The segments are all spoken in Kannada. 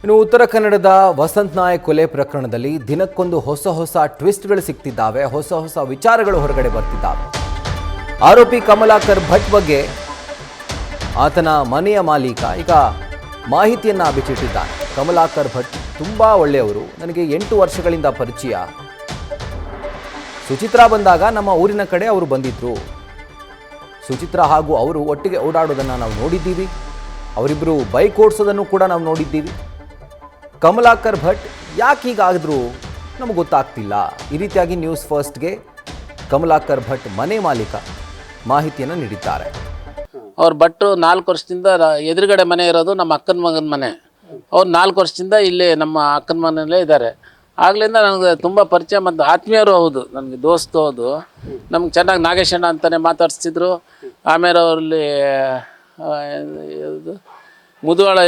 ಇನ್ನು ಉತ್ತರ ಕನ್ನಡದ ವಸಂತ್ ನಾಯಕ್ ಕೊಲೆ ಪ್ರಕರಣದಲ್ಲಿ ದಿನಕ್ಕೊಂದು ಹೊಸ ಟ್ವಿಸ್ಟ್ಗಳು ಸಿಗ್ತಿದ್ದಾವೆ, ಹೊಸ ವಿಚಾರಗಳು ಹೊರಗಡೆ ಬರ್ತಿದ್ದಾವೆ. ಆರೋಪಿ ಕಮಲಾಕರ್ ಭಟ್ ಬಗ್ಗೆ ಆತನ ಮನೆಯ ಮಾಲೀಕ ಈಗ ಮಾಹಿತಿಯನ್ನ ಬಿಚ್ಚಿಟ್ಟಿದ್ದಾನೆ. ಕಮಲಾಕರ್ ಭಟ್ ತುಂಬಾ ಒಳ್ಳೆಯವರು, ನನಗೆ 8 ವರ್ಷಗಳಿಂದ ಪರಿಚಯ. ಸುಚಿತ್ರಾ ಬಂದಾಗ ನಮ್ಮ ಊರಿನ ಕಡೆ ಅವರು ಬಂದಿದ್ರು. ಸುಚಿತ್ರಾ ಹಾಗೂ ಅವರು ಒಟ್ಟಿಗೆ ಓಡಾಡೋದನ್ನು ನಾವು ನೋಡಿದ್ದೀವಿ. ಅವರಿಬ್ಬರು ಬೈಕ್ ಓಡಿಸೋದನ್ನು ಕೂಡ ನಾವು ನೋಡಿದ್ದೀವಿ. ಕಮಲಾಕರ್ ಭಟ್ ಯಾಕೆ ಹೀಗಾದ್ರು ನಮಗೆ ಗೊತ್ತಾಗ್ತಿಲ್ಲ. ಈ ರೀತಿಯಾಗಿ ನ್ಯೂಸ್ ಫಸ್ಟ್ಗೆ ಕಮಲಾಕರ್ ಭಟ್ ಮನೆ ಮಾಲೀಕ ಮಾಹಿತಿಯನ್ನು ನೀಡಿದ್ದಾರೆ. ಅವ್ರ ಭಟ್ಟು 4 ವರ್ಷದಿಂದ ಎದುರುಗಡೆ ಮನೆ ಇರೋದು ನಮ್ಮ ಅಕ್ಕನ ಮಗನ ಮನೆ. ಅವ್ರು 4 ವರ್ಷದಿಂದ ಇಲ್ಲಿ ನಮ್ಮ ಅಕ್ಕನ ಮನೆಯಲ್ಲೇ ಇದ್ದಾರೆ. ಆಗ್ಲಿಂದ ನನಗೆ ತುಂಬ ಪರಿಚಯ ಮತ್ತು ಆತ್ಮೀಯರು ಹೌದು, ನನಗೆ ದೋಸ್ತು ಹೌದು. ನಮ್ಗೆ ಚೆನ್ನಾಗಿ ನಾಗೇಶಣ್ಣ ಅಂತಲೇ ಮಾತಾಡಿಸ್ತಿದ್ರು. ಆಮೇಲೆ ಅವರಲ್ಲಿ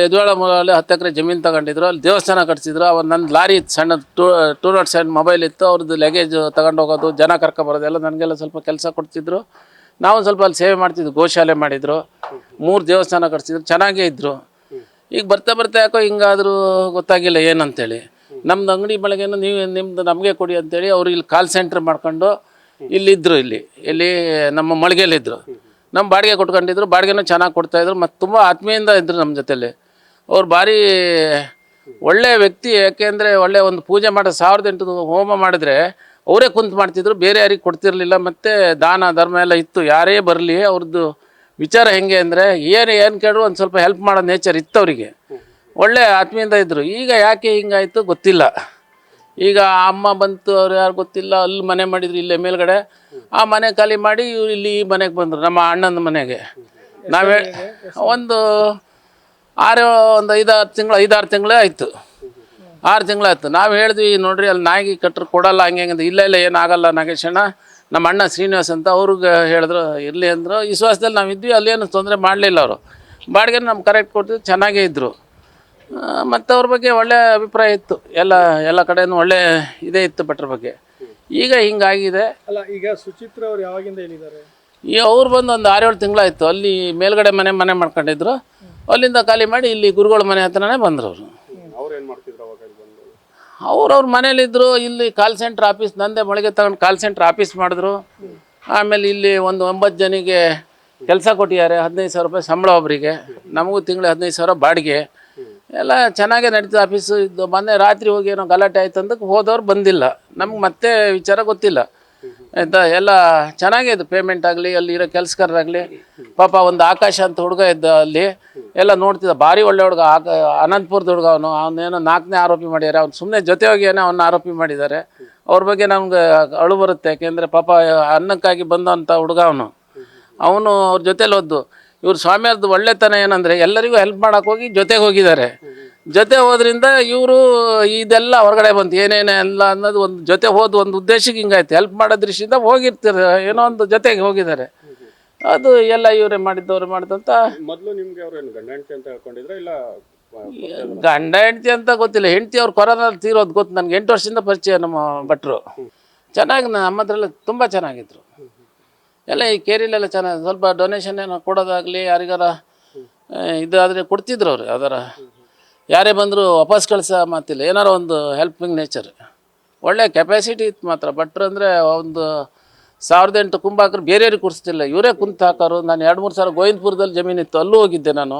ಯದುವಾಳ ಮೂಲಲ್ಲಿ 10 ಎಕರೆ ಜಮೀನು ತಗೊಂಡಿದ್ರು. ಅಲ್ಲಿ ದೇವಸ್ಥಾನ ಕಟ್ಸಿದ್ರು. ಅವ್ರು ನನ್ನ ಲಾರಿ ಇತ್ತು, ಸಣ್ಣ 207 ಮೊಬೈಲ್ ಇತ್ತು. ಅವ್ರದ್ದು ಲಗೇಜ್ ತಗೊಂಡು ಹೋಗೋದು, ಜನ ಕರ್ಕೊಬರೋದೆಲ್ಲ ನನಗೆಲ್ಲ ಸ್ವಲ್ಪ ಕೆಲಸ ಕೊಡ್ತಿದ್ರು. ನಾವು ಸ್ವಲ್ಪ ಅಲ್ಲಿ ಸೇವೆ ಮಾಡ್ತಿದ್ವಿ. ಗೋಶಾಲೆ ಮಾಡಿದರು, 3 ದೇವಸ್ಥಾನ ಕಟ್ಸಿದ್ರು, ಚೆನ್ನಾಗೇ ಇದ್ದರು. ಈಗ ಬರ್ತಾ ಯಾಕೋ ಹಿಂಗಾದರೂ ಗೊತ್ತಾಗಿಲ್ಲ ಏನಂತೇಳಿ. ನಮ್ಮದು ಅಂಗಡಿ ಬೆಳಗ್ಗೆನೂ ನಿಮ್ಮದು ನಮಗೆ ಕೊಡಿ ಅಂತೇಳಿ ಅವರು ಇಲ್ಲಿ ಕಾಲ್ ಸೆಂಟ್ರ್ ಮಾಡ್ಕೊಂಡು ಇಲ್ಲಿದ್ದರು. ಇಲ್ಲಿ ನಮ್ಮ ಮಳಿಗೆಯಲ್ಲಿದ್ದರು. ನಮ್ಮ ಬಾಡಿಗೆ ಕೊಟ್ಕೊಂಡಿದ್ರು, ಬಾಡಿಗೆನೂ ಚೆನ್ನಾಗಿ ಕೊಡ್ತಾಯಿದ್ರು ಮತ್ತು ತುಂಬ ಆತ್ಮೀಯಿಂದ ಇದ್ದರು ನಮ್ಮ ಜೊತೆಲಿ. ಅವ್ರು ಭಾರಿ ಒಳ್ಳೆಯ ವ್ಯಕ್ತಿ. ಯಾಕೆಂದರೆ ಒಳ್ಳೆಯ ಒಂದು ಪೂಜೆ ಮಾಡೋ 1800 ಹೋಮ ಮಾಡಿದ್ರೆ ಅವರೇ ಕುಂತು ಮಾಡ್ತಿದ್ರು, ಬೇರೆ ಯಾರಿಗೆ ಕೊಡ್ತಿರಲಿಲ್ಲ. ಮತ್ತು ದಾನ ಧರ್ಮ ಎಲ್ಲ ಇತ್ತು. ಯಾರೇ ಬರಲಿ ಅವ್ರದ್ದು ವಿಚಾರ ಹೆಂಗೆ ಅಂದರೆ ಏನು ಕೇಳಿದ್ರು ಒಂದು ಸ್ವಲ್ಪ ಹೆಲ್ಪ್ ಮಾಡೋ ನೇಚರ್ ಇತ್ತು ಅವರಿಗೆ. ಒಳ್ಳೆ ಆತ್ಮೀಯಿಂದ ಇದ್ದರು. ಈಗ ಯಾಕೆ ಹಿಂಗಾಯಿತು ಗೊತ್ತಿಲ್ಲ. ಈಗ ಅಮ್ಮ ಬಂತು, ಅವ್ರು ಯಾರು ಗೊತ್ತಿಲ್ಲ. ಅಲ್ಲಿ ಮನೆ ಮಾಡಿದ್ರು ಇಲ್ಲೇ ಮೇಲ್ಗಡೆ. ಆ ಮನೆ ಖಾಲಿ ಮಾಡಿ ಇವ್ರು ಇಲ್ಲಿ ಈ ಮನೆಗೆ ಬಂದರು, ನಮ್ಮ ಅಣ್ಣನ ಮನೆಗೆ. ನಾವೇ ಒಂದು 5-6 ತಿಂಗಳೇ ಆಯಿತು. 6 ತಿಂಗಳಾಯ್ತು. ನಾವು ಹೇಳಿದ್ವಿ, ನೋಡ್ರಿ ಅಲ್ಲಿ ನಾಯಿಗೆ ಕಟ್ಟರು ಕೊಡಲ್ಲ ಹಂಗೆ ಅಂತ. ಇಲ್ಲ ಏನಾಗಲ್ಲ ನಾಗೇಶಣ್ಣ, ನಮ್ಮ ಅಣ್ಣ ಶ್ರೀನಿವಾಸ್ ಅಂತ ಅವ್ರಿಗೆ ಹೇಳಿದ್ರು, ಇರಲಿ ಅಂದರು. ವಿಶ್ವಾಸದಲ್ಲಿ ನಾವು ಇದ್ವಿ. ಅಲ್ಲೇನು ತೊಂದರೆ ಮಾಡಲಿಲ್ಲ. ಅವರು ಬಾಡಿಗೆ ನಮ್ಗೆ ಕರೆಕ್ಟ್ ಕೊಡ್ತಿದ್ರು, ಚೆನ್ನಾಗೇ ಇದ್ದರು. ಮತ್ತು ಅವ್ರ ಬಗ್ಗೆ ಒಳ್ಳೆಯ ಅಭಿಪ್ರಾಯ ಇತ್ತು. ಎಲ್ಲ ಕಡೆಯೂ ಒಳ್ಳೆ ಇದೇ ಇತ್ತು ಭಟ್ರ ಬಗ್ಗೆ. ಈಗ ಹಿಂಗಾಗಿದೆ. ಅಲ್ಲ, ಈಗ ಸುಚಿತ್ರ ಅವ್ರು ಯಾವಾಗಿಂದ ಹೇಳಿದ್ದಾರೆ? ಈಗ ಅವ್ರು ಬಂದು ಒಂದು 6-7 ತಿಂಗಳಾಯಿತು. ಅಲ್ಲಿ ಮೇಲ್ಗಡೆ ಮನೆ ಮಾಡ್ಕೊಂಡಿದ್ರು. ಅಲ್ಲಿಂದ ಖಾಲಿ ಮಾಡಿ ಇಲ್ಲಿ ಗುರುಗಳ ಮನೆ ಹತ್ರನೇ ಬಂದರು ಅವರು. ಅವ್ರೇನು ಮಾಡ್ತಿದ್ರು ಅವಾಗ? ಅವ್ರ ಮನೇಲಿದ್ದರು. ಇಲ್ಲಿ ಕಾಲ್ ಸೆಂಟ್ರ್ ಆಫೀಸ್, ನಂದೇ ಮೊಳಗೆ ತಗೊಂಡು ಕಾಲ್ ಸೆಂಟ್ರ್ ಆಫೀಸ್ ಮಾಡಿದ್ರು. ಆಮೇಲೆ ಇಲ್ಲಿ ಒಂದು 9 ಜನಿಗೆ ಕೆಲಸ ಕೊಟ್ಟಿದ್ದಾರೆ. 15,000 ರೂಪಾಯಿ ಸಂಬಳ ಒಬ್ಬರಿಗೆ. ನಮಗೂ ತಿಂಗಳಿಗೆ 15,000 ಬಾಡಿಗೆ. ಎಲ್ಲ ಚೆನ್ನಾಗೇ ನಡೀತದೆ ಆಫೀಸು. ಇದು ಮೊನ್ನೆ ರಾತ್ರಿ ಹೋಗಿ ಏನೋ ಗಲಾಟೆ ಆಯ್ತು ಅಂದಕ್ಕೆ ಹೋದವ್ರು ಬಂದಿಲ್ಲ. ನಮ್ಗೆ ಮತ್ತೆ ವಿಚಾರ ಗೊತ್ತಿಲ್ಲ ಆಯಿತಾ. ಎಲ್ಲ ಚೆನ್ನಾಗೇ ಇದು, ಪೇಮೆಂಟ್ ಆಗಲಿ, ಅಲ್ಲಿ ಇರೋ ಕೆಲಸಗಾರರಾಗಲಿ. ಪಾಪ ಒಂದು ಆಕಾಶ ಅಂತ ಹುಡುಗ ಇದ್ದ ಅಲ್ಲಿ, ಎಲ್ಲ ನೋಡ್ತಿದ್ದ. ಭಾರಿ ಒಳ್ಳೆ ಹುಡುಗ. ಅನಂತಪುರದ ಹುಡುಗ. ಅವನೇನೋ 4ನೇ ಆರೋಪಿ ಮಾಡಿದ್ದಾರೆ. ಅವ್ನು ಸುಮ್ಮನೆ ಜೊತೆ ಹೋಗಿ ಏನೋ ಅವನ್ನ ಆರೋಪಿ ಮಾಡಿದ್ದಾರೆ. ಅವ್ರ ಬಗ್ಗೆ ನಮ್ಗೆ ಅಳು ಬರುತ್ತೆ. ಯಾಕೆಂದರೆ ಪಾಪ ಅನ್ನಕ್ಕಾಗಿ ಬಂದಂಥ ಹುಡುಗ ಅವನು ಅವ್ರ ಜೊತೇಲಿ ಹೋದ್ದು. ಇವ್ರು ಸ್ವಾಮಿಯವ್ರದ್ದು ಒಳ್ಳೆತನ ಏನಂದರೆ ಎಲ್ಲರಿಗೂ ಹೆಲ್ಪ್ ಮಾಡೋಕೆ ಹೋಗಿ ಜೊತೆಗೆ ಹೋಗಿದ್ದಾರೆ. ಜೊತೆ ಹೋದ್ರಿಂದ ಇವರು ಇದೆಲ್ಲ ಹೊರಗಡೆ ಬಂತು. ಏನೇನೇ ಎಲ್ಲ ಅನ್ನೋದು ಒಂದು ಜೊತೆ ಹೋದ ಒಂದು ಉದ್ದೇಶಕ್ಕೆ ಹಿಂಗಾಯ್ತು. ಹೆಲ್ಪ್ ಮಾಡೋ ದೃಷ್ಟಿಯಿಂದ ಹೋಗಿರ್ತಾರೆ, ಏನೋ ಒಂದು ಜೊತೆಗೆ ಹೋಗಿದ್ದಾರೆ. ಅದು ಎಲ್ಲ ಇವರೇ ಮಾಡಿದ್ದವ್ರು ಮಾಡಿದಂತ. ಮೊದಲು ನಿಮಗೆ ಅವ್ರು ಏನು ಗಂಡ ಹೆಂಡತಿ ಅಂತ ಹೇಳ್ಕೊಂಡಿದ್ರೆ ಇಲ್ಲ? ಗಂಡ ಹೆಂಡತಿ ಅಂತ ಗೊತ್ತಿಲ್ಲ. ಹೆಂಡತಿ ಅವ್ರು ಕೊರೋನಾದಲ್ಲಿ ತೀರೋದು ಗೊತ್ತು ನನಗೆ. 8 ವರ್ಷದಿಂದ ಪರಿಚಯ ನಮ್ಮ ಭಟ್ರು. ಚೆನ್ನಾಗಿ ನಮ್ಮ ಹತ್ರ ಎಲ್ಲ ತುಂಬ ಚೆನ್ನಾಗಿದ್ರು. ಎಲ್ಲ ಈ ಕೇರಿಲೆಲ್ಲ ಚೆನ್ನಾಗಿ ಸ್ವಲ್ಪ ಡೊನೇಷನ್ ಏನೋ ಕೊಡೋದಾಗಲಿ, ಯಾರಿಗಾರ ಇದಾದರೆ ಕೊಡ್ತಿದ್ರು ಅವರು. ಯಾವ್ದಾರ ಯಾರೇ ಬಂದರೂ ವಾಪಸ್ ಕಳಿಸೋ ಮಾತಿಲ್ಲ. ಏನಾರು ಒಂದು ಹೆಲ್ಪಿಂಗ್ ನೇಚರ್, ಒಳ್ಳೆ ಕೆಪಾಸಿಟಿ ಇತ್ತು ಮಾತ್ರ. ಭಟ್ರು ಅಂದರೆ ಒಂದು 1008 ಕುಂಭ ಹಾಕರು ಬೇರೆಯವ್ರಿಗೆ ಕೊಡಿಸ್ತಿಲ್ಲ, ಇವರೇ ಕುಂತು ಹಾಕೋರು. ನಾನು 2-3 ಸಲ ಗೋವಿಂದಪುರದಲ್ಲಿ ಜಮೀನಿತ್ತು, ಅಲ್ಲೂ ಹೋಗಿದ್ದೆ ನಾನು.